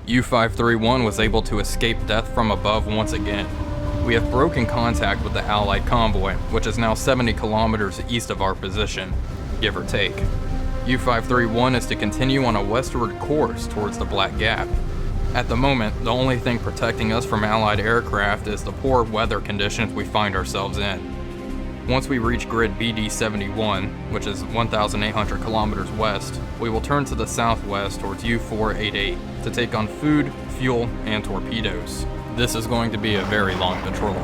U-531 was able to escape death from above once again. We have broken contact with the Allied convoy, which is now 70 kilometers east of our position, give or take. U-531 is to continue on a westward course towards the Black Gap. At the moment, the only thing protecting us from Allied aircraft is the poor weather conditions we find ourselves in. Once we reach grid BD71, which is 1,800 kilometers west, we will turn to the southwest towards U-488 to take on food, fuel, and torpedoes. This is going to be a very long patrol.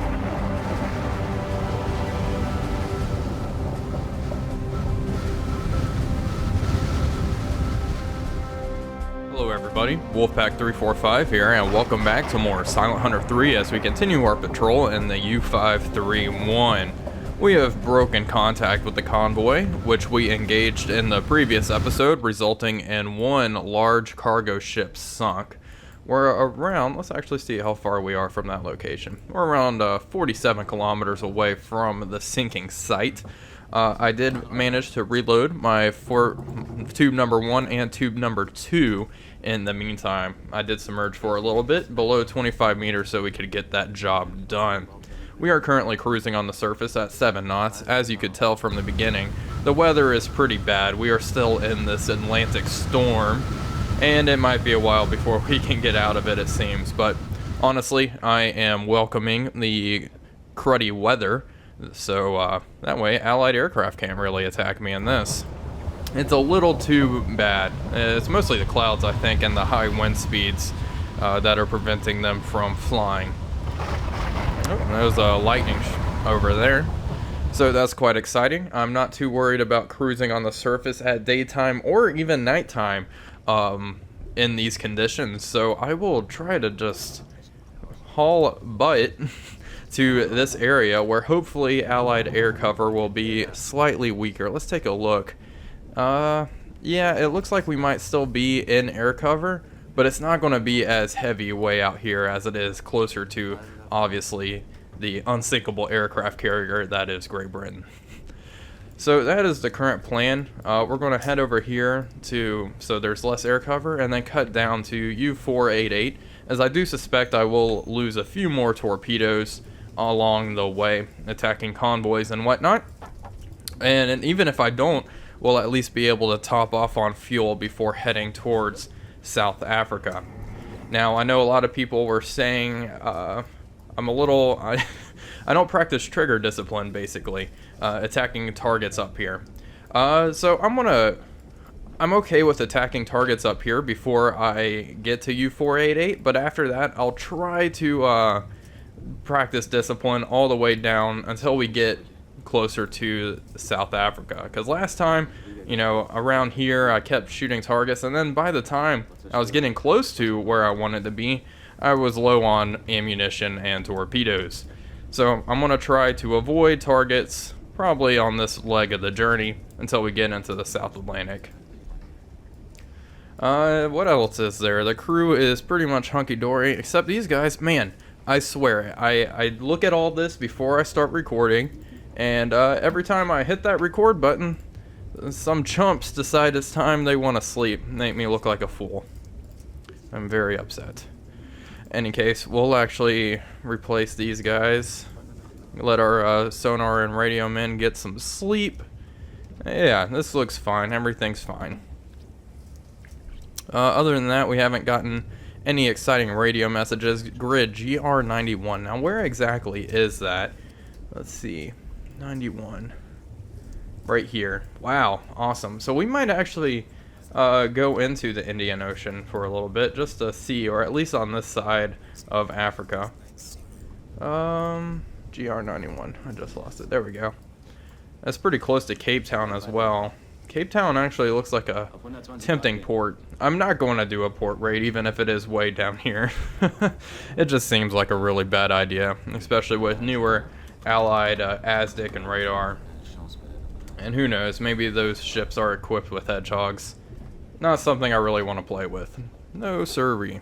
Hello everybody, Wolfpack345 here, and welcome back to more Silent Hunter 3 as we continue our patrol in the U-531. We have broken contact with the convoy, which we engaged in the previous episode, resulting in one large cargo ship sunk. We're around, let's actually see how far we are from that location. We're around 47 kilometers away from the sinking site. I did manage to reload my tube number 1 and tube number 2 in the meantime. I did submerge for a little bit, below 25 meters, so we could get that job done. We are currently cruising on the surface at 7 knots. As you could tell from the beginning, the weather is pretty bad. We are still in this Atlantic storm, and it might be a while before we can get out of it, it seems. But honestly, I am welcoming the cruddy weather, so that way Allied aircraft can't really attack me in this. It's a little too bad. It's mostly the clouds, I think, and the high wind speeds that are preventing them from flying. Oh, there's a lightning over there, so that's quite exciting. I'm not too worried about cruising on the surface at daytime or even nighttime in these conditions, so I will try to just haul butt to this area where hopefully Allied air cover will be slightly weaker. Let's take a look. Yeah, it looks like we might still be in air cover, but it's not going to be as heavy way out here as it is closer to, obviously, the unsinkable aircraft carrier that is Great Britain. So that is the current plan. We're going to head over here so there's less air cover, and then cut down to U-488, as I do suspect I will lose a few more torpedoes along the way, attacking convoys and whatnot. And even if I don't, we'll at least be able to top off on fuel before heading towards South Africa. Now, I know a lot of people were saying I'm a little... I don't practice trigger discipline, basically, attacking targets up here. So I'm okay with attacking targets up here before I get to U-488, but after that, I'll try to practice discipline all the way down until we get closer to South Africa. Because last time, you know, around here, I kept shooting targets, and then by the time I was getting close to where I wanted to be, I was low on ammunition and torpedoes. So I'm going to try to avoid targets probably on this leg of the journey until we get into the South Atlantic. What else is there? The crew is pretty much hunky-dory, except these guys, man, I swear, I look at all this before I start recording, and every time I hit that record button, some chumps decide it's time they want to sleep, make me look like a fool. I'm very upset. Any case, we'll actually replace these guys, let our sonar and radio men get some sleep. Yeah, this looks fine, everything's fine. Other than that, we haven't gotten any exciting radio messages. Grid GR91, now where exactly is that? Let's see, 91, right here. Wow, awesome. So we might actually go into the Indian Ocean for a little bit just to see, or at least on this side of Africa. GR91, I just lost it. There we go. That's pretty close to Cape Town as well. Cape Town actually looks like a tempting port. I'm not going to do a port raid even if it is way down here. It just seems like a really bad idea, especially with newer Allied ASDIC and radar. And who knows, maybe those ships are equipped with hedgehogs. Not something I really want to play with. No sirree.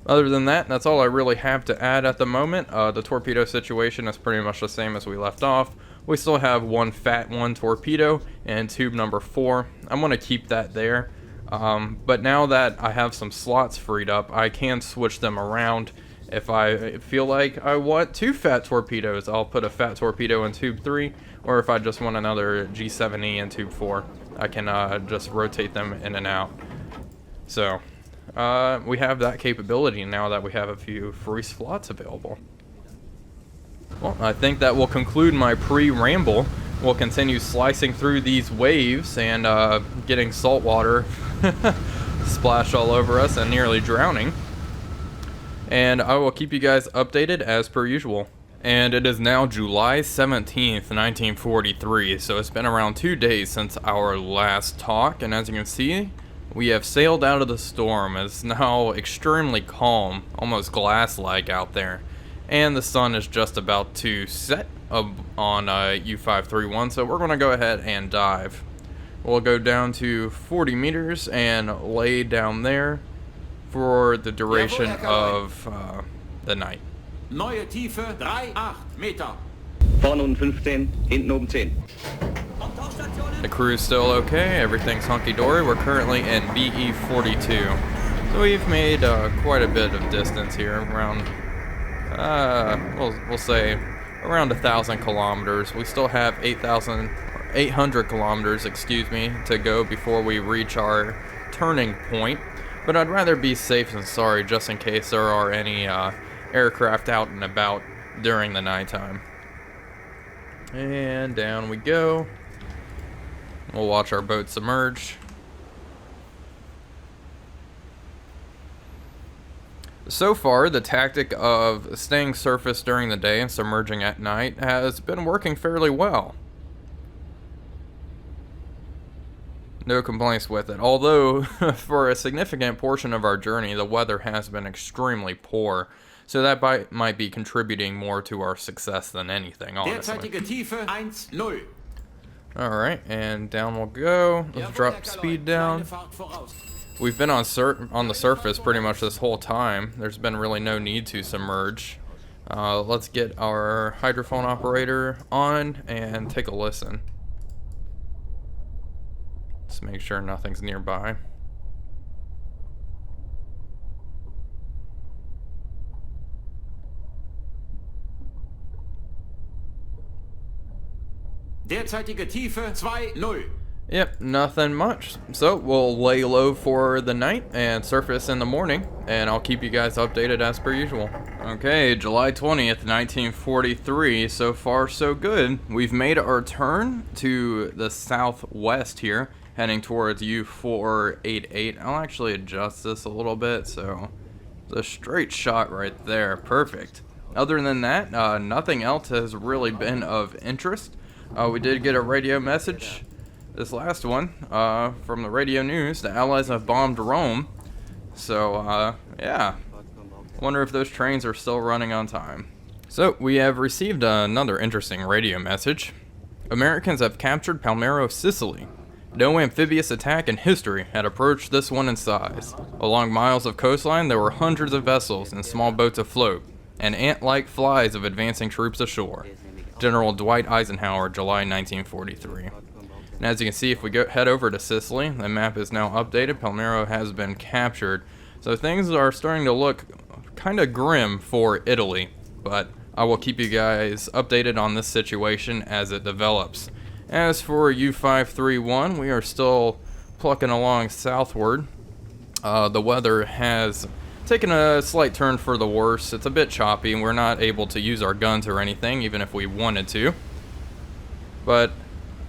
Other than that, that's all I really have to add at the moment. The torpedo situation is pretty much the same as we left off. We still have one Fat 1 torpedo and tube number 4. I'm going to keep that there. But now that I have some slots freed up, I can switch them around. If I feel like I want 2 fat torpedoes, I'll put a fat torpedo in tube 3, or if I just want another G7E in tube 4, I can just rotate them in and out. So we have that capability now that we have a few free slots available. Well, I think that will conclude my pre-ramble. We'll continue slicing through these waves and getting salt water splash all over us and nearly drowning. And I will keep you guys updated as per usual. And it is now July 17th, 1943, so it's been around 2 days since our last talk, and as you can see, we have sailed out of the storm. It's now extremely calm, almost glass-like out there, and the sun is just about to set on U-531, so we're going to go ahead and dive. We'll go down to 40 meters and lay down there for the duration of the night. Neue Tiefe 3,8 Meter. Vorne unten 15, hinten oben 10. The crew's still okay, everything's hunky-dory. We're currently in BE-42. So we've made quite a bit of distance here, around, we'll say, around 1,000 kilometers. We still have 800 kilometers, to go before we reach our turning point. But I'd rather be safe than sorry, just in case there are any aircraft out and about during the nighttime. And down we go. We'll watch our boat submerge. So far, the tactic of staying surface during the day and submerging at night has been working fairly well. No complaints with it, although for a significant portion of our journey the weather has been extremely poor, so that might be contributing more to our success than anything, honestly. Derzeitige Tiefe 1,0. Alright, and down we'll go. Let's drop speed down. We've been on the surface pretty much this whole time. There's been really no need to submerge. Let's get our hydrophone operator on and take a listen. Let's make sure nothing's nearby. Derzeitige Tiefe 2,0. Yep, nothing much. So we'll lay low for the night and surface in the morning, and I'll keep you guys updated as per usual. Okay, July 20th, 1943. So far, so good. We've made our turn to the southwest here, heading towards U-488. I'll actually adjust this a little bit, so it's a straight shot right there. Perfect. Other than that, nothing else has really been of interest. We did get a radio message, this last one, from the radio news. The Allies have bombed Rome. So, yeah. Wonder if those trains are still running on time. So, we have received another interesting radio message. Americans have captured Palmero, Sicily. No amphibious attack in history had approached this one in size. Along miles of coastline, there were hundreds of vessels and small boats afloat, and ant-like flies of advancing troops ashore. General Dwight Eisenhower, July 1943. And as you can see, if we head over to Sicily, the map is now updated. Palmero has been captured. So things are starting to look kind of grim for Italy, but I will keep you guys updated on this situation as it develops. As for U-531, we are still plucking along southward. The weather has taken a slight turn for the worse. It's a bit choppy, and we're not able to use our guns or anything, even if we wanted to. But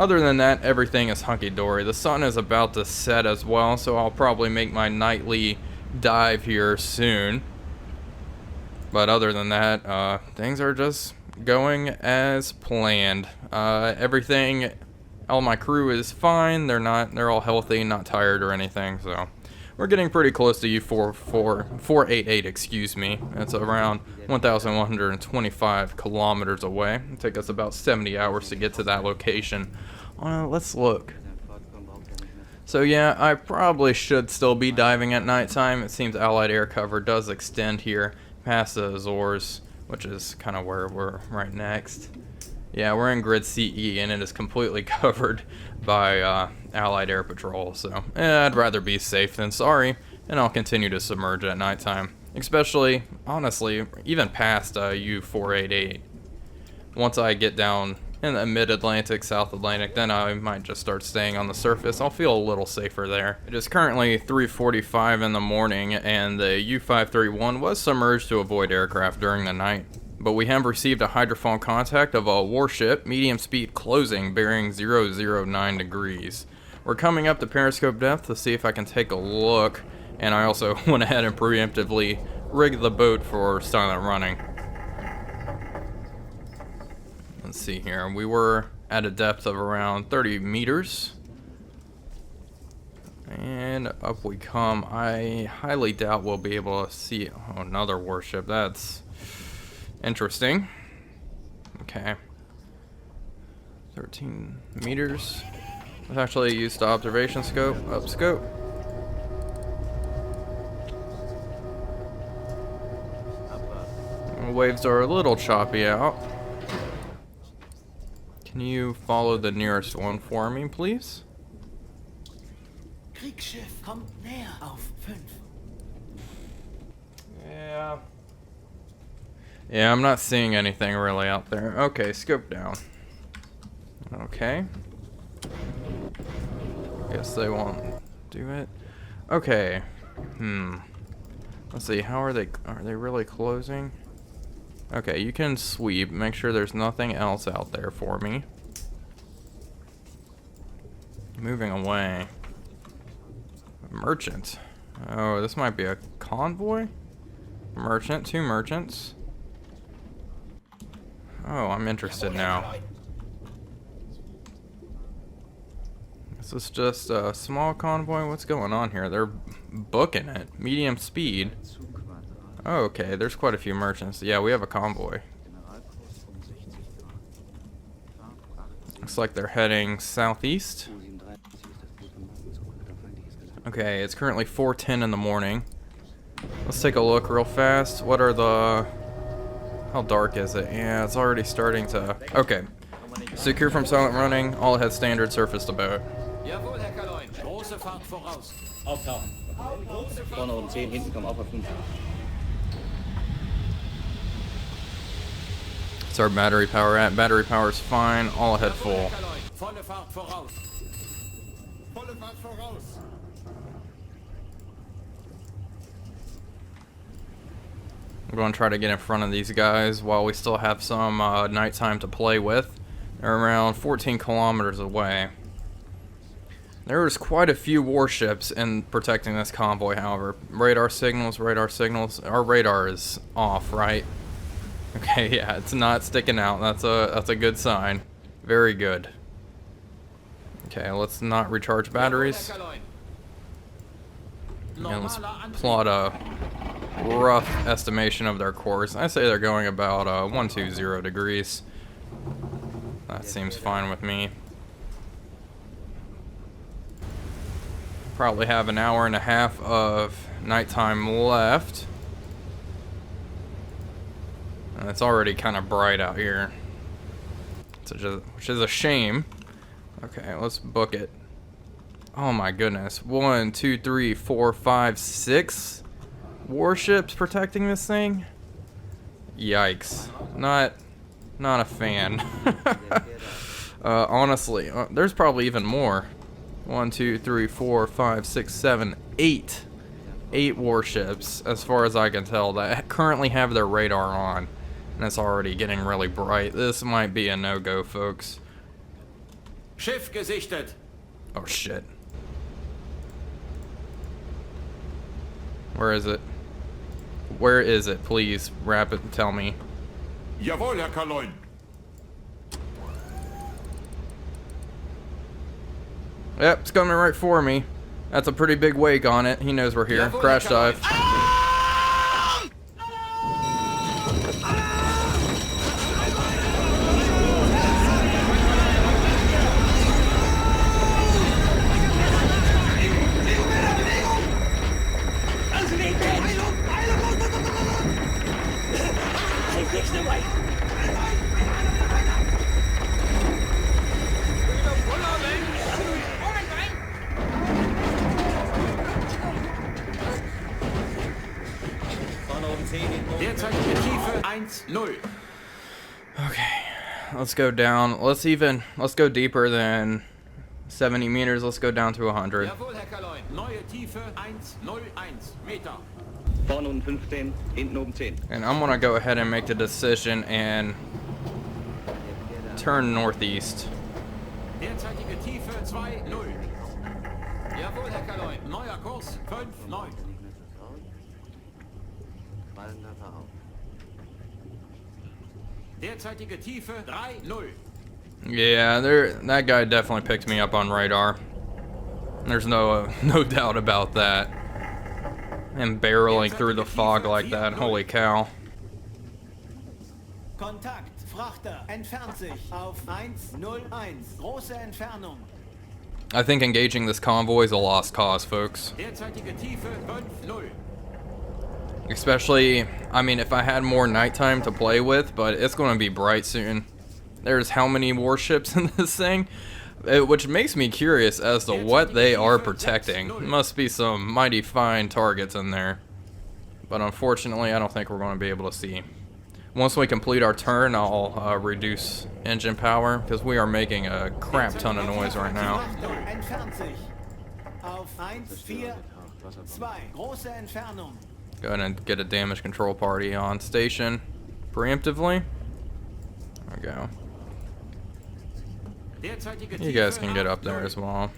other than that, everything is hunky-dory. The sun is about to set as well, so I'll probably make my nightly dive here soon. But other than that, things are just going as planned. Everything, all my crew is fine. They're all healthy, not tired or anything, so we're getting pretty close to U-488, excuse me. It's around 1,125 kilometers away. It'll take us about 70 hours to get to that location. Let's look. So yeah, I probably should still be diving at nighttime. It seems Allied air cover does extend here past the Azores, which is kind of where we're right next. Yeah, we're in grid CE, and it is completely covered by Allied Air Patrol, so I'd rather be safe than sorry, and I'll continue to submerge at nighttime. Especially, honestly, even past U-488. Once I get down in the mid-Atlantic, South Atlantic, then I might just start staying on the surface. I'll feel a little safer there. It is currently 3:45 in the morning, and the U-531 was submerged to avoid aircraft during the night. But we have received a hydrophone contact of a warship, medium speed closing, bearing 009 degrees. We're coming up to periscope depth to see if I can take a look, and I also went ahead and preemptively rigged the boat for silent running. Let's see here, we were at a depth of around 30 meters. And up we come. I highly doubt we'll be able to see another warship. That's interesting. Okay. 13 meters. Let's actually use the observation scope. Up scope. The waves are a little choppy out. Can you follow the nearest one for me, please? Kriegsschiff kommt näher auf 5. Yeah, I'm not seeing anything really out there. Okay, scope down. Okay. Guess they won't do it. Okay. Let's see, are they really closing? Okay, you can sweep. Make sure there's nothing else out there for me. Moving away. Merchant. Oh, this might be a convoy? Merchant, 2 merchants. Oh, I'm interested now. Is this just a small convoy? What's going on here? They're booking it. Medium speed. Oh, okay, there's quite a few merchants. Yeah, we have a convoy. Looks like they're heading southeast. Okay, it's currently 4:10 in the morning. Let's take a look real fast. What are the... How dark is it? Yeah, it's already starting to... Okay. Secure from silent running. All ahead standard, surface to boat. Jawohl, Herr Kaloin. Große Fahrt voraus. Auftauchen. Vorne um 10, hinten kommen auch auf 5. What's our battery power at? Battery power is fine. All ahead full. Volle Fahrt voraus. Volle Fahrt voraus. I'm going to try to get in front of these guys while we still have some nighttime to play with. They're around 14 kilometers away. There's quite a few warships in protecting this convoy, however. Radar signals, radar signals. Our radar is off, right? Okay, yeah, it's not sticking out. That's a good sign. Very good. Okay, let's not recharge batteries. And let's plot a rough estimation of their course. I say they're going about 120 degrees. That seems fine with me. Probably have an hour and a half of nighttime left. And it's already kind of bright out here, which is a shame. Okay, let's book it. Oh my goodness. 1, 2, 3, 4, 5, 6 warships protecting this thing? Yikes. Not a fan. Honestly, there's probably even more. 1, 2, 3, 4, 5, 6, 7, 8. 8 warships, as far as I can tell, that currently have their radar on. And it's already getting really bright. This might be a no-go, folks. Schiff gesichtet. Oh shit. Where is it? Where is it? Please, wrap it and tell me. Jawohl, Herr Kaloin. Yep, it's coming right for me. That's a pretty big wake on it. He knows we're here. Crash dive. 0. Okay, let's go down. Let's go deeper than 70 meters. Let's go down to 100. Jawohl, Herr Kaloin. Neue Tiefe 101 Meter. Vorne unten 15, hinten oben 10. And I'm gonna go ahead and make the decision and turn northeast. Derzeitige Tiefe 2,0. Jawohl, Herr Kaloin. Neuer Kurs 5,9. Derzeitige Tiefe 3,0. Yeah, that guy definitely picked me up on radar. There's no doubt about that. And barreling through the fog like that, holy cow. Kontakt, Frachter, entfernt sich auf 101. Große Entfernung. I think engaging this convoy is a lost cause, folks. Derzeitige Tiefe 5,0. Especially, I mean, if I had more nighttime to play with, but it's going to be bright soon. There's how many warships in this thing? Which makes me curious as to what they are protecting. Must be some mighty fine targets in there. But unfortunately, I don't think we're going to be able to see. Once we complete our turn, I'll reduce engine power, because we are making a crap ton of noise right now. Entfernt sich auf 142. Große Entfernung. Go ahead and get a damage control party on station preemptively. There we go. You guys can get up there as well.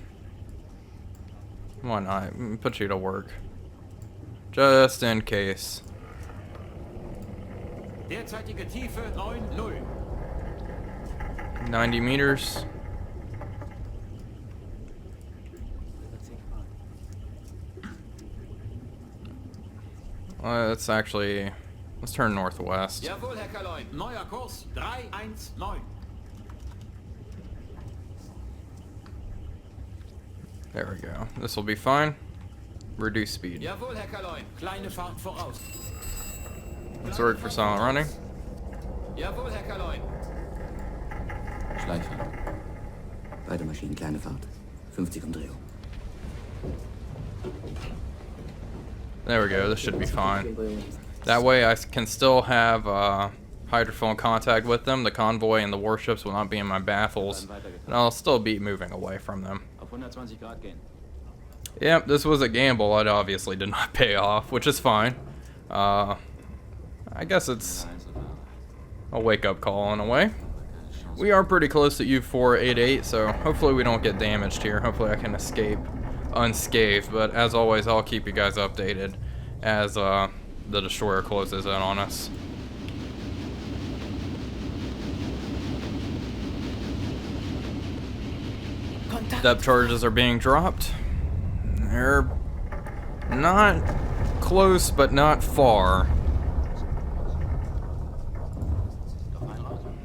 Why not? Put you to work. Just in case. Derzeitige Tiefe 9,0. 90 meters. Let's turn northwest. Jawohl, Herr Kaloin. Neuer Kurs 319. There we go. This will be fine. Reduce speed. Jawohl, Herr Kaloin. Kleine Fahrt voraus. Let's work for silent running. Jawohl, Herr Kaloin. Schleifer. Beide Maschinen kleine Fahrt. 50 Umdrehung. There we go. This should be fine. That way I can still have hydrophone contact with them. The convoy and the warships will not be in my baffles. And I'll still be moving away from them. Auf 120 Grad gehen. Yep, this was a gamble. It obviously did not pay off, which is fine. I guess it's a wake-up call in a way. We are pretty close to U-488, so hopefully we don't get damaged here. Hopefully I can escape unscathed, but as always, I'll keep you guys updated as the destroyer closes in on us. Depth charges are being dropped. They're not close, but not far.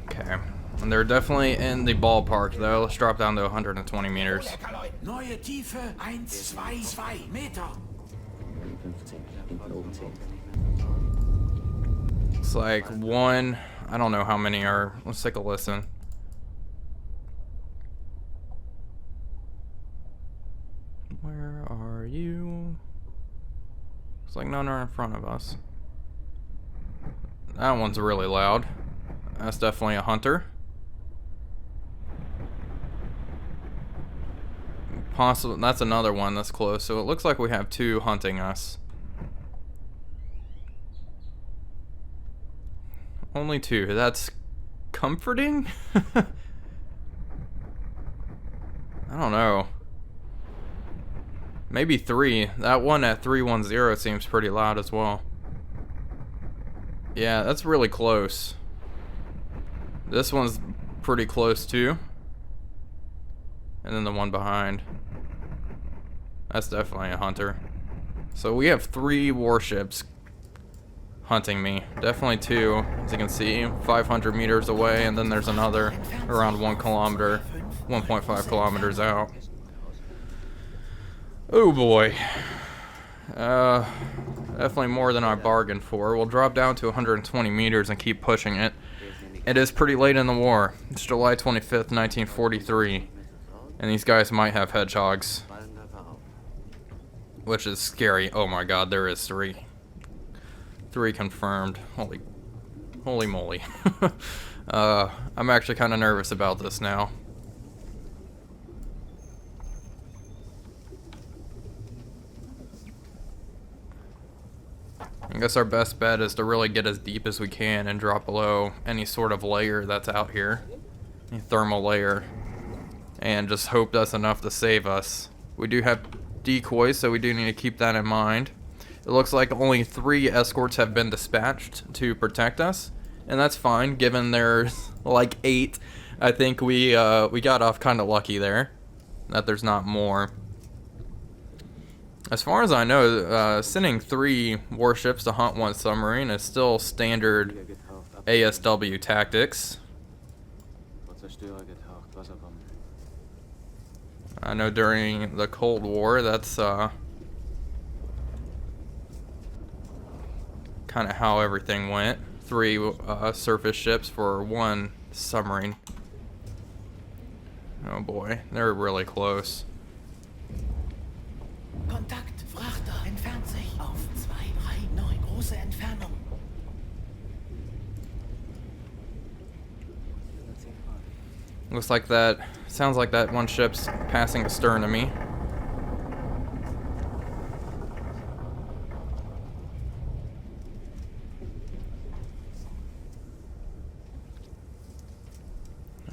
Okay. And they're definitely in the ballpark, though. Let's drop down to 120 meters. Neue Tiefe 122 Meter. 15, hinten oben 10. It's like one. I don't know how many are. Let's take a listen. Where are you? It's like none are in front of us. That one's really loud. That's definitely a hunter. Possible. That's another one that's close. So it looks like we have two hunting us. Only two. That's comforting? I don't know. Maybe three. That one at 310 seems pretty loud as well. Yeah, that's really close. This one's pretty close too. And then the one behind. That's definitely a hunter. So we have 3 warships hunting me. Definitely 2, as you can see, 500 meters away, and then there's another around 1 kilometer, 1.5 kilometers out. Oh boy. Definitely more than I bargained for. We'll drop down to 120 meters and keep pushing it. It is pretty late in the war. It's July 25th, 1943. And these guys might have hedgehogs. Which is scary. Oh my god, there is 3. 3 confirmed. Holy Holy moly. I'm actually kind of nervous about this now. I guess our best bet is to really get as deep as we can and drop below any sort of layer that's out here. Any thermal layer. And just hope that's enough to save us. We do have decoys, so we do need to keep that in mind. It looks like only 3 escorts have been dispatched to protect us. And that's fine, given there's like 8. I think we got off kind of lucky there. That there's not more. As far as I know, sending 3 warships to hunt 1 submarine is still standard ASW tactics. I know during the Cold War, that's kind of how everything went. 3 surface ships for 1 submarine. Oh boy, they're really close. Kontakt, Frachter, entfernt sich auf 239, große Entfernung. Looks like that, sounds like that 1 ship's passing astern of me.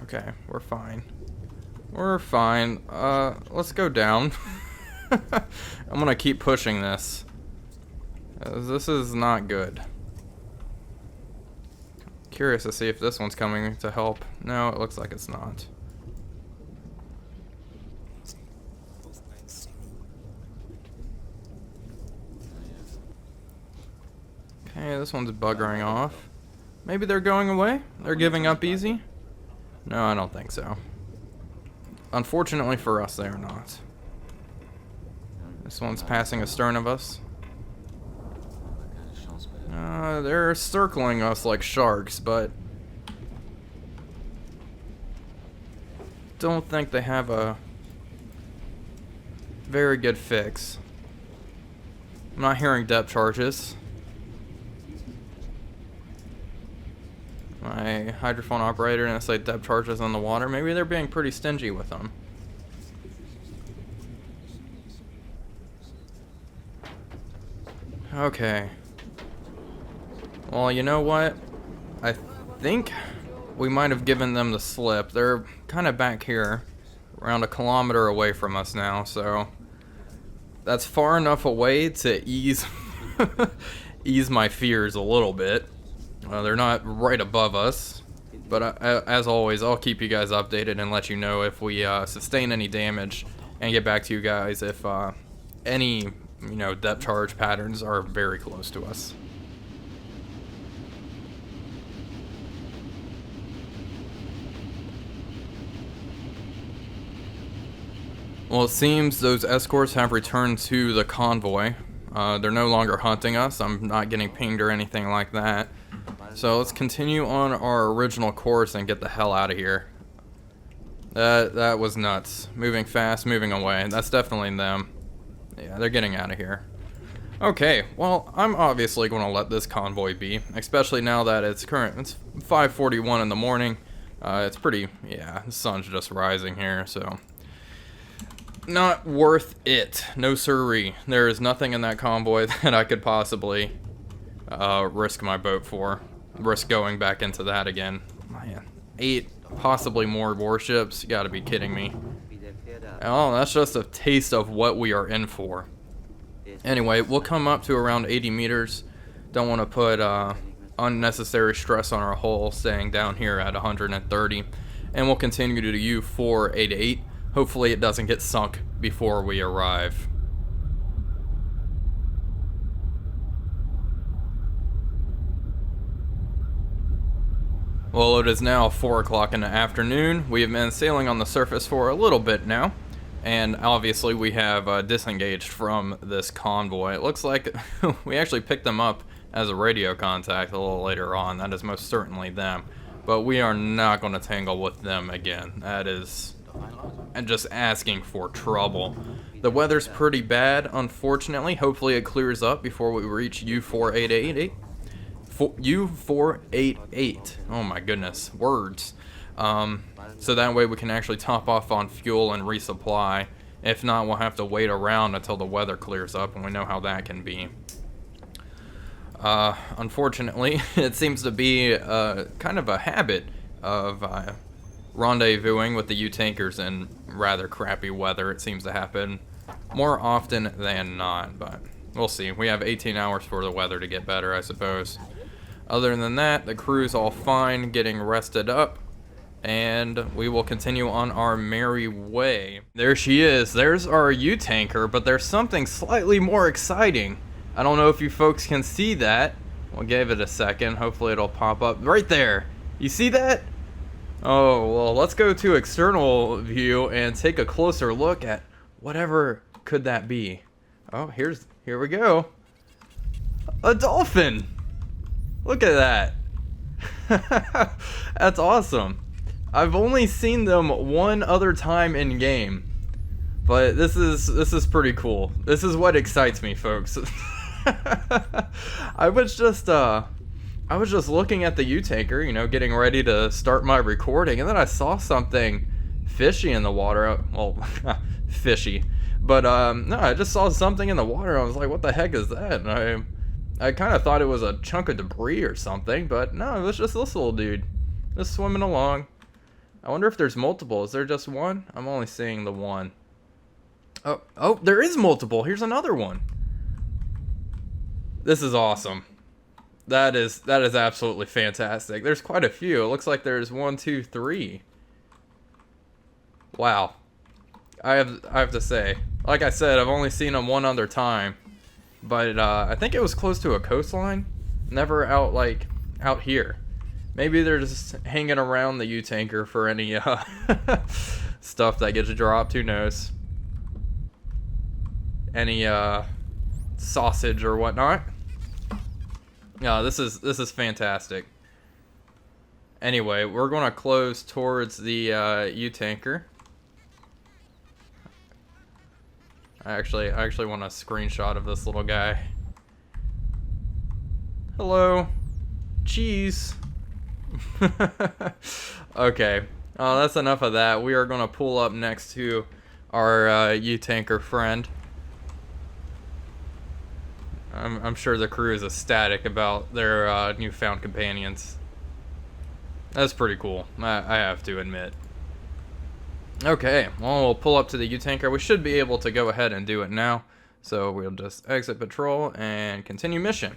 Okay, we're fine. We're fine. Let's go down. I'm gonna keep pushing this. This is not good. Curious to see if this one's coming to help. No, it looks like it's not. Okay, this one's buggering off. Maybe they're going away? They're giving up easy? No, I don't think so. Unfortunately for us, they are not. This one's passing astern of us. They're circling us like sharks, but don't think they have a very good fix. I'm not hearing depth charges. My hydrophone operator didn't say depth charges on the water. Maybe they're being pretty stingy with them. Okay. Well, you know what? I think we might have given them the slip. They're kind of back here, around 1 kilometer away from us now, so that's far enough away to ease ease my fears a little bit. They're not right above us, but as always, I'll keep you guys updated and let you know if we sustain any damage, and get back to you guys if any depth charge patterns are very close to us. Well, it seems those escorts have returned to the convoy. They're no longer hunting us. I'm not getting pinged or anything like that. So let's continue on our original course and get the hell out of here. That was nuts. Moving fast, moving away. That's definitely them. Yeah, they're getting out of here. Okay, well, I'm obviously going to let this convoy be, especially now that it's 5:41 in the morning. It's pretty, yeah, the sun's just rising here, so not worth it. No siree. There is nothing in that convoy that I could possibly risk my boat for. Risk going back into that again. Man, 8, possibly more warships. You gotta be kidding me. Oh, that's just a taste of what we are in for. Anyway, we'll come up to around 80 meters. Don't want to put unnecessary stress on our hull, staying down here at 130. And we'll continue to U-488. Hopefully it doesn't get sunk before we arrive. Well, it is now 4 o'clock in the afternoon. We have been sailing on the surface for a little bit now, and obviously we have disengaged from this convoy. It looks like we actually picked them up as a radio contact a little later on. That is most certainly them, but we are not going to tangle with them again. That is just asking for trouble. The weather's pretty bad, unfortunately. Hopefully it clears up before we reach U-488. U-488. Oh my goodness, words. So that way we can actually top off on fuel and resupply. If not, we'll have to wait around until the weather clears up, and we know how that can be. Unfortunately, it seems to be kind of a habit of rendezvousing with the U-tankers in rather crappy weather. It seems to happen more often than not, but we'll see. We have 18 hours for the weather to get better, I suppose. Other than that, the crew's all fine, getting rested up, and we will continue on our merry way. There she is. There's our U-tanker, but there's something slightly more exciting. I don't know if you folks can see that. We'll give it a second. Hopefully it'll pop up right there. You see that? Oh, well, let's go to external view and take a closer look at whatever could that be. Oh, here we go. A dolphin. Look at that. That's awesome. I've only seen them one other time in game, but this is pretty cool. This is what excites me, folks. I was just looking at the U-tanker, you know, getting ready to start my recording, and then I saw something fishy in the water. Well, fishy, but no, I just saw something in the water. I was like, what the heck is that? And I kind of thought it was a chunk of debris or something, but no, it was just this little dude just swimming along. I wonder if there's multiple. Is there just one? I'm only seeing the one. Oh, there is multiple. Here's another one. This is awesome. That is absolutely fantastic. There's quite a few. It looks like there's 1, 2, 3. Wow. I have to say, like I said, I've only seen them one other time, but I think it was close to a coastline. Never out here. Maybe they're just hanging around the U-tanker for any stuff that gets dropped. Who knows? Any sausage or whatnot. Yeah, this is fantastic. Anyway, we're gonna close towards the U-tanker. I actually want a screenshot of this little guy. Hello, cheese. Okay, that's enough of that. We are gonna pull up next to our U-tanker friend. I'm sure the crew is ecstatic about their newfound companions. That's pretty cool, I have to admit. Okay, well, we'll pull up to the U-tanker. We should be able to go ahead and do it now. So we'll just exit patrol and continue mission.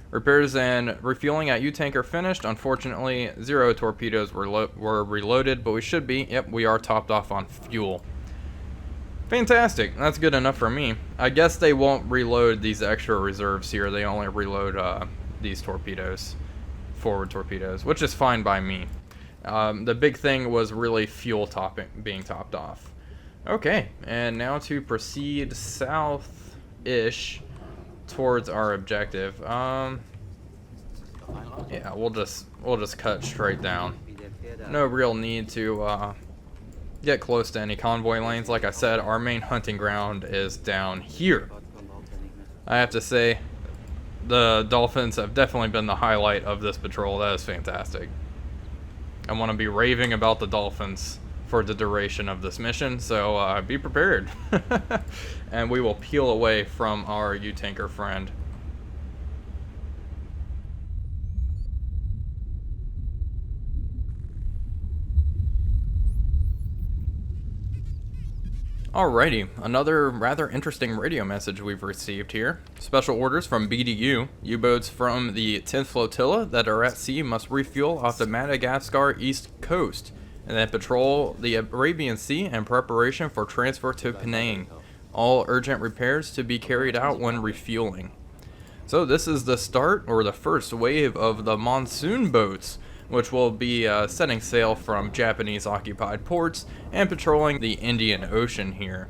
Repairs and refueling at U-tanker finished. Unfortunately, 0 torpedoes were reloaded, but we should be. Yep, we are topped off on fuel. Fantastic. That's good enough for me. I guess they won't reload these extra reserves here. They only reload these torpedoes, forward torpedoes, which is fine by me. The big thing was really fuel being topped off. Okay, and now to proceed south-ish towards our objective. Yeah, we'll just cut straight down. No real need to get close to any convoy lanes. Like I said, our main hunting ground is down here. I have to say, the Dolphins have definitely been the highlight of this patrol. That is fantastic. I want to be raving about the Dolphins for the duration of this mission, so be prepared. And we will peel away from our U-tanker friend. Alrighty, another rather interesting radio message we've received here. Special orders from BDU. U-boats from the 10th Flotilla that are at sea must refuel off the Madagascar east coast and then patrol the Arabian Sea in preparation for transfer to Penang. All urgent repairs to be carried out when refueling. So this is the start, or the first wave of the monsoon boats, which will be setting sail from Japanese-occupied ports and patrolling the Indian Ocean here.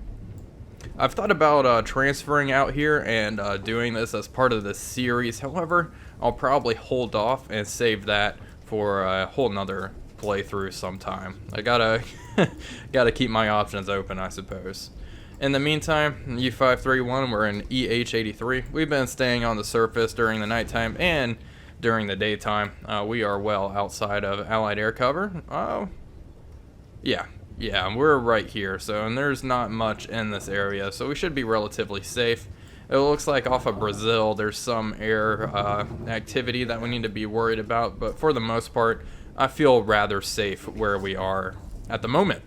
I've thought about transferring out here and doing this as part of this series. However, I'll probably hold off and save that for a whole nother playthrough sometime. I gotta keep my options open, I suppose. In the meantime, U-531, we're in EH-83. We've been staying on the surface during the nighttime and during the daytime. We are well outside of Allied air cover. Yeah, we're right here. So, and there's not much in this area, so we should be relatively safe. It looks like off of Brazil, there's some air activity that we need to be worried about, but for the most part, I feel rather safe where we are at the moment.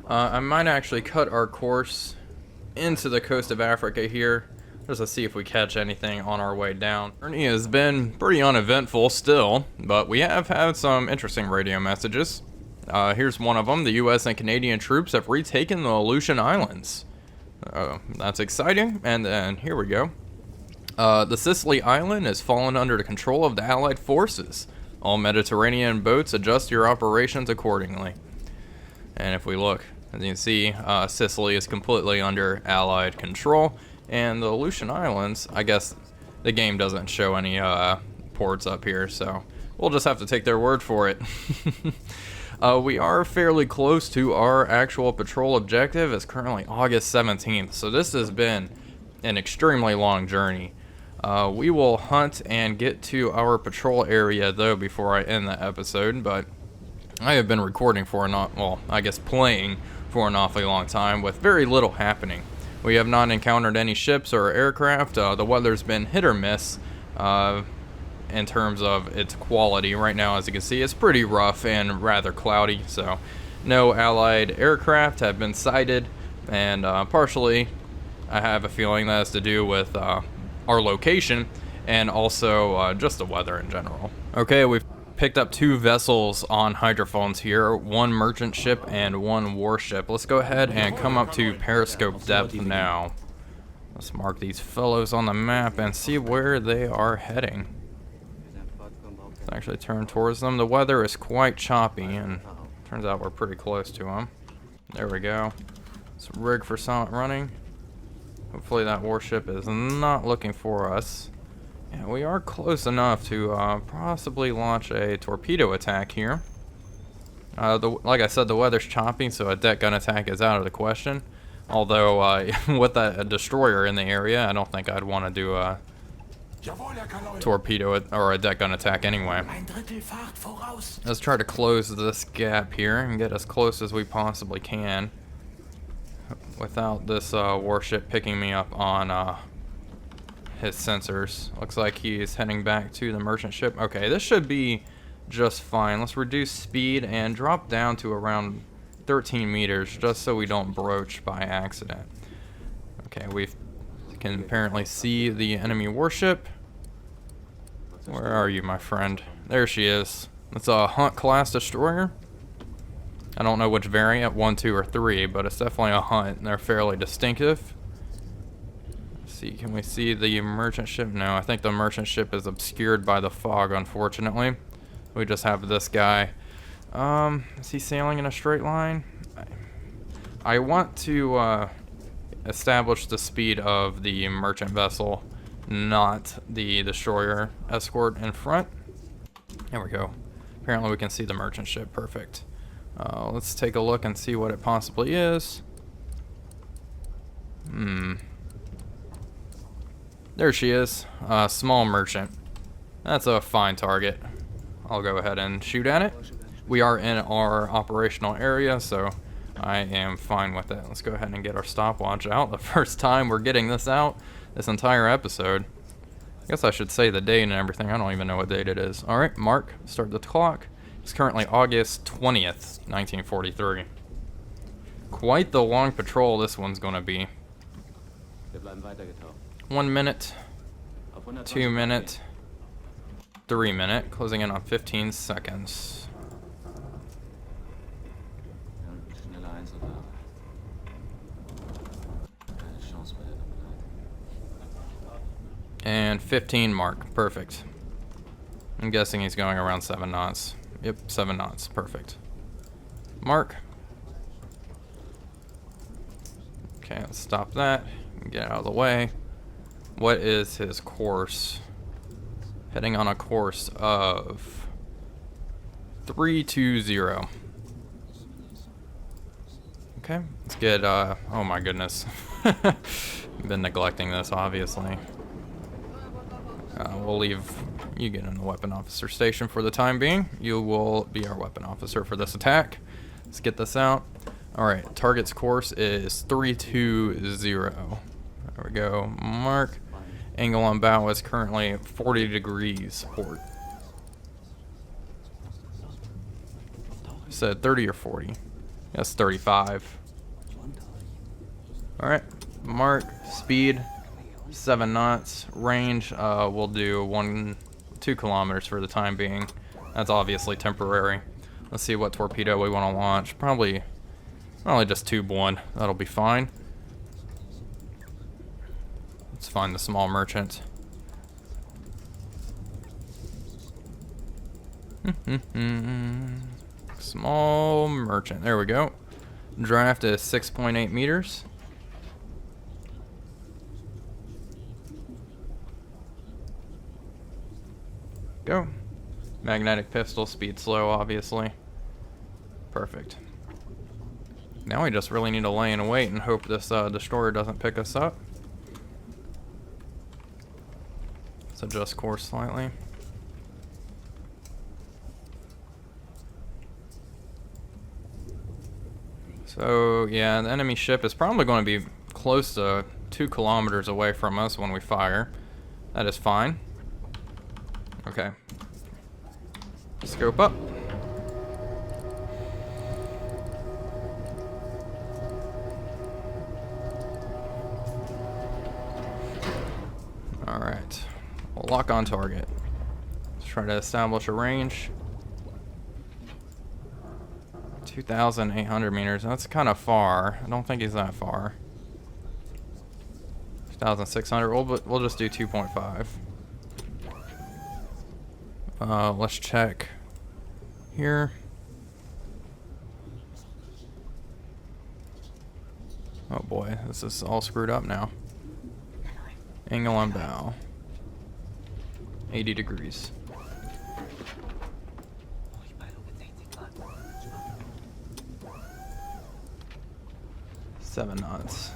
I might actually cut our course into the coast of Africa here, just to see if we catch anything on our way down. The journey has been pretty uneventful still, but we have had some interesting radio messages. Here's one of them. The US and Canadian troops have retaken the Aleutian Islands. That's exciting. And then here we go. The Sicily Island has fallen under the control of the Allied forces. All Mediterranean boats adjust your operations accordingly. And if we look, as you can see, Sicily is completely under Allied control. And the Aleutian Islands, I guess the game doesn't show any ports up here, so we'll just have to take their word for it. We are fairly close to our actual patrol objective. It's currently August 17th, so this has been an extremely long journey. We will hunt and get to our patrol area though before I end the episode, but I have been recording for playing for an awfully long time with very little happening. We have not encountered any ships or aircraft. The weather's been hit or miss in terms of its quality. Right now, as you can see, it's pretty rough and rather cloudy, so no Allied aircraft have been sighted, and partially I have a feeling that has to do with our location and also just the weather in general. Okay, we've picked up 2 vessels on hydrophones here, 1 merchant ship and 1 warship. Let's go ahead and come up to periscope depth now. Let's mark these fellows on the map and see where they are heading. Let's actually turn towards them. The weather is quite choppy, and turns out we're pretty close to them. There we go. Let's rig for silent running. Hopefully that warship is not looking for us. Yeah, we are close enough to possibly launch a torpedo attack here. Like I said, the weather's choppy, so a deck gun attack is out of the question. Although, with a destroyer in the area, I don't think I'd want to do a torpedo or a deck gun attack anyway. Let's try to close this gap here and get as close as we possibly can without this warship picking me up on his sensors. Looks like he's heading back to the merchant ship. Okay, this should be just fine. Let's reduce speed and drop down to around 13 meters just so we don't broach by accident. Okay, we can apparently see the enemy warship. Where are you, my friend? There she is. It's a Hunt class destroyer. I don't know which variant, 1, 2, or 3, but it's definitely a Hunt, and they're fairly distinctive. Let's see, can we see the merchant ship? No, I think the merchant ship is obscured by the fog, unfortunately. We just have this guy. Is he sailing in a straight line? I want to establish the speed of the merchant vessel, not the destroyer escort in front. There we go. Apparently we can see the merchant ship. Perfect. Let's take a look and see what it possibly is. There she is. Small merchant. That's a fine target. I'll go ahead and shoot at it. We are in our operational area, so I am fine with it. Let's go ahead and get our stopwatch out. The first time we're getting this out this entire episode. I guess I should say the date and everything. I don't even know what date it is. Alright, mark. Start the clock. It's currently August 20th, 1943. Quite the long patrol this one's going to be. 1 minute, 2 minute, 3 minute, closing in on 15 seconds. And 15 mark, perfect. I'm guessing he's going around 7 knots. Yep, 7 knots, perfect. Mark. Okay, let's stop that. Get out of the way. What is his course? Heading on a course of 320. Okay, let's get, oh my goodness. Been neglecting this, obviously. we'll leave you get in the weapon officer station for the time being. You will be our weapon officer for this attack. Let's get this out. Alright, target's course is 320. There we go. Mark. Angle on bow is currently 40 degrees port. Said 30 or 40. That's 35. Alright. Mark. Speed. 7 knots. Range, we'll do 2 kilometers for the time being. That's obviously temporary. Let's see what torpedo we want to launch. Probably just tube 1. That'll be fine. Let's find the small merchant. Small merchant. There we go. Draft is 6.8 meters. Go. Magnetic pistol, speed slow, obviously. Perfect. Now we just really need to lay in wait and hope this destroyer doesn't pick us up. Let's adjust course slightly. So yeah, the enemy ship is probably going to be close to 2 kilometers away from us when we fire. That is fine. Okay. Scope up. Alright. We'll lock on target. Let's try to establish a range. 2,800 meters. That's kind of far. I don't think he's that far. 2,600. We'll just do 2.5. Let's check here. Oh boy, this is all screwed up now. Angle on bow. 80 degrees. Seven knots.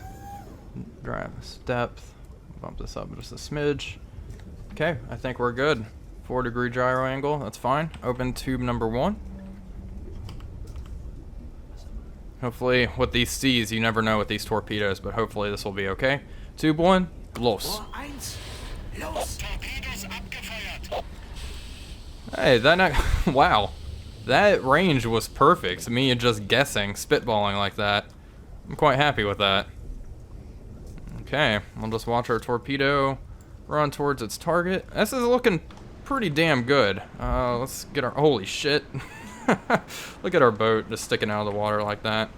Drive depth. Bump this up just a smidge. Okay, I think we're good. 4-degree gyro angle, that's fine. Open tube number 1. Hopefully, with these C's, you never know with these torpedoes, but hopefully this will be okay. Tube 1, los. Hey, wow. That range was perfect. Me just guessing, spitballing like that. I'm quite happy with that. Okay, we'll just watch our torpedo run towards its target. This is looking pretty damn good. Let's get our... Holy shit. Look at our boat just sticking out of the water like that.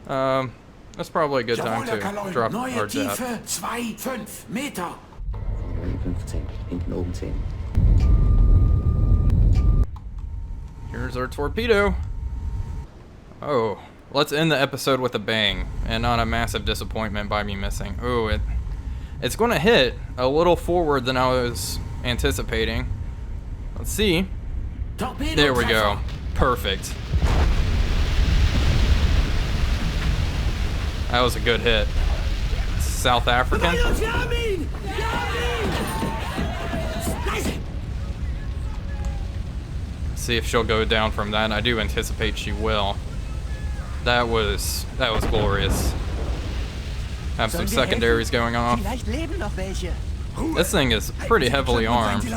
That's probably a good time to drop our jet. 2,5 Meter. Hinten oben 10. Here's our torpedo. Oh, let's end the episode with a bang and not a massive disappointment by me missing. Oh, it's going to hit a little forward than I was anticipating. Let's see. There we go. Perfect. That was a good hit. South African. See if she'll go down from that. I do anticipate she will. That was glorious. Have some secondaries going off. This thing is pretty heavily armed.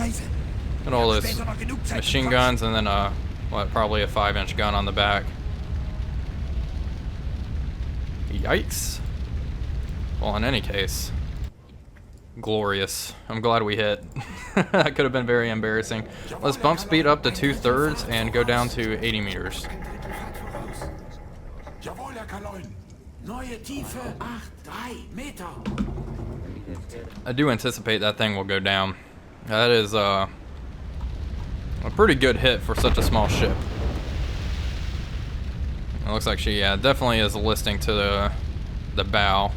Got all those machine guns and then probably a 5-inch gun on the back. Yikes. Well, in any case, glorious. I'm glad we hit. That could have been very embarrassing. Let's bump speed up to 2/3 and go down to 80 meters. I do anticipate that thing will go down. That is a pretty good hit for such a small ship. It looks like she definitely is listing to the bow.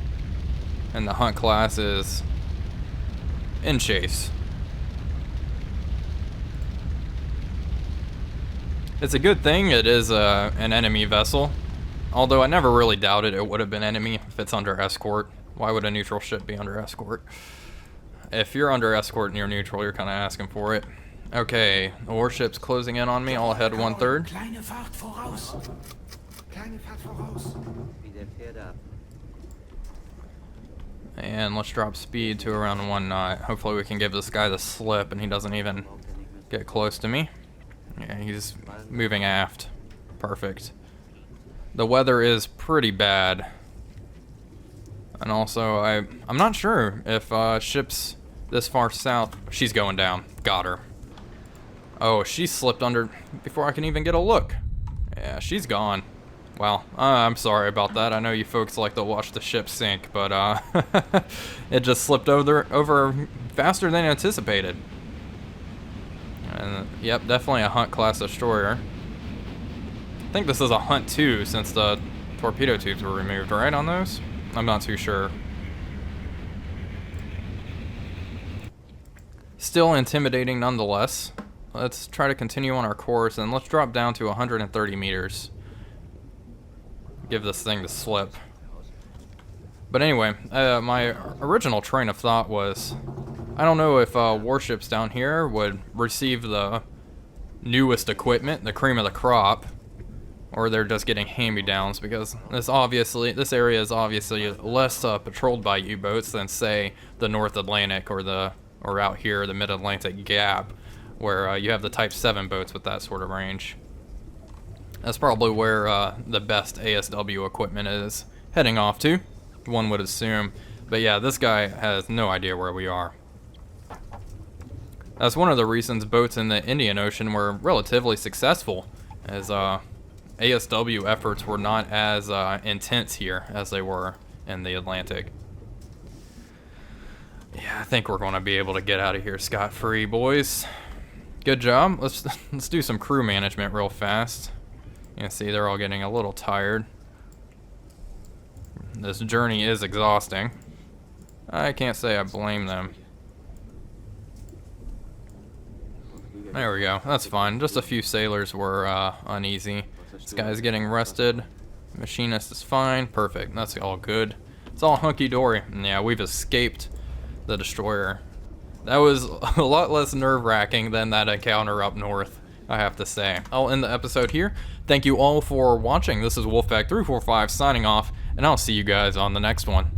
And the hunt class is in chase. It's a good thing it is an enemy vessel. Although I never really doubted it would have been enemy if it's under escort. Why would a neutral ship be under escort? if you're under escort near neutral, you're kind of asking for it. Okay, the warship's closing in on me. I'll head 1/3. Kleine Fahrt voraus. Kleine Fahrt voraus. Wieder Pferde ab. And let's drop speed to around 1 knot. Hopefully we can give this guy the slip and he doesn't even get close to me. Yeah, he's moving aft. Perfect. The weather is pretty bad. And also, I'm not sure if ships this far south... She's going down. Got her. Oh, she slipped under before I can even get a look. Yeah, she's gone. Well, I'm sorry about that. I know you folks like to watch the ship sink, but it just slipped over faster than anticipated. And yep, definitely a Hunt class destroyer. I think this is a Hunt 2 since the torpedo tubes were removed, right, on those? I'm not too sure. Still intimidating nonetheless. Let's try to continue on our course and let's drop down to 130 meters. Give this thing the slip. But anyway, my original train of thought was, I don't know if warships down here would receive the newest equipment, the cream of the crop, or they're just getting hand-me-downs, because this area is obviously less patrolled by U-boats than, say, the North Atlantic or out here the Mid-Atlantic Gap, where you have the Type 7 boats with that sort of range. That's probably where the best ASW equipment is heading off to, one would assume. But yeah, this guy has no idea where we are. That's one of the reasons boats in the Indian Ocean were relatively successful, as ASW efforts were not as intense here as they were in the Atlantic. Yeah, I think we're going to be able to get out of here scot-free, boys. Good job. Let's do some crew management real fast. You can see they're all getting a little tired. This journey is exhausting. I can't say I blame them. There we go. That's fine. Just a few sailors were uneasy. This guy's getting rested. Machinist is fine. Perfect. That's all good. It's all hunky-dory. And yeah, we've escaped the destroyer. That was a lot less nerve-wracking than that encounter up north, I have to say. I'll end the episode here. Thank you all for watching. This is Wolfpack345 signing off, and I'll see you guys on the next one.